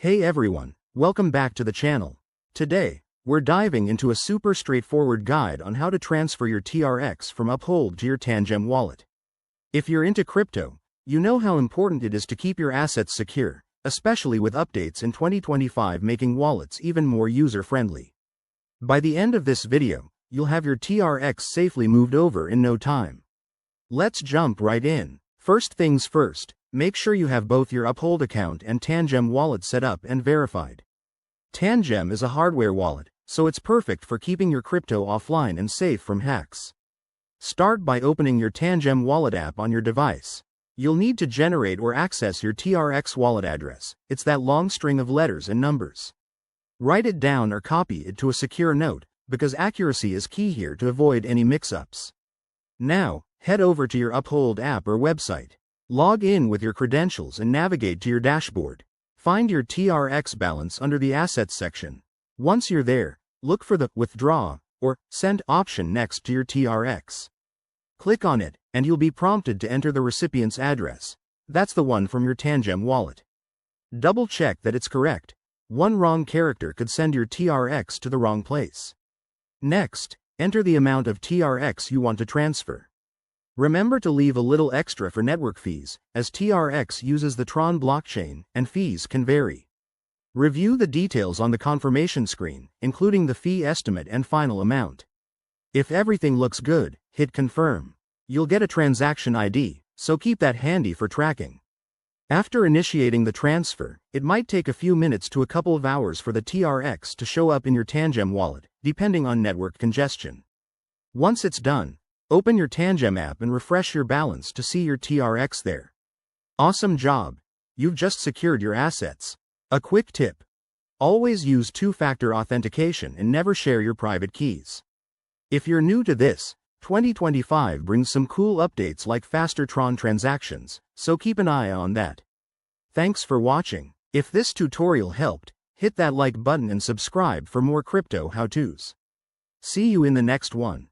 Hey everyone, welcome back to the channel. Today, we're diving into a super straightforward guide on how to transfer your TRX from Uphold to your Tangem wallet. If you're into crypto, you know how important it is to keep your assets secure, especially with updates in 2025 making wallets even more user-friendly. By the end of this video, you'll have your TRX safely moved over in no time. Let's jump right in. First things first, make sure you have both your Uphold account and Tangem wallet set up and verified. Tangem is a hardware wallet, so it's perfect for keeping your crypto offline and safe from hacks. Start by opening your Tangem wallet app on your device. You'll need to generate or access your TRX wallet address. It's that long string of letters and numbers. Write it down or copy it to a secure note, because accuracy is key here to avoid any mix-ups. Now, head over to your Uphold app or website. Log in with your credentials and navigate to your dashboard. Find your TRX balance under the Assets section. Once you're there, look for the Withdraw or Send option next to your TRX. Click on it, and you'll be prompted to enter the recipient's address. That's the one from your Tangem wallet. Double-check that it's correct. One wrong character could send your TRX to the wrong place. Next, enter the amount of TRX you want to transfer. Remember to leave a little extra for network fees, as TRX uses the Tron blockchain, and fees can vary. Review the details on the confirmation screen, including the fee estimate and final amount. If everything looks good, hit Confirm. You'll get a transaction ID, so keep that handy for tracking. After initiating the transfer, it might take a few minutes to a couple of hours for the TRX to show up in your Tangem wallet, depending on network congestion. Once it's done, open your Tangem app and refresh your balance to see your TRX there. Awesome job! You've just secured your assets. A quick tip: always use two-factor authentication and never share your private keys. If you're new to this, 2025 brings some cool updates like faster Tron transactions, so keep an eye on that. Thanks for watching. If this tutorial helped, hit that like button and subscribe for more crypto how-tos. See you in the next one.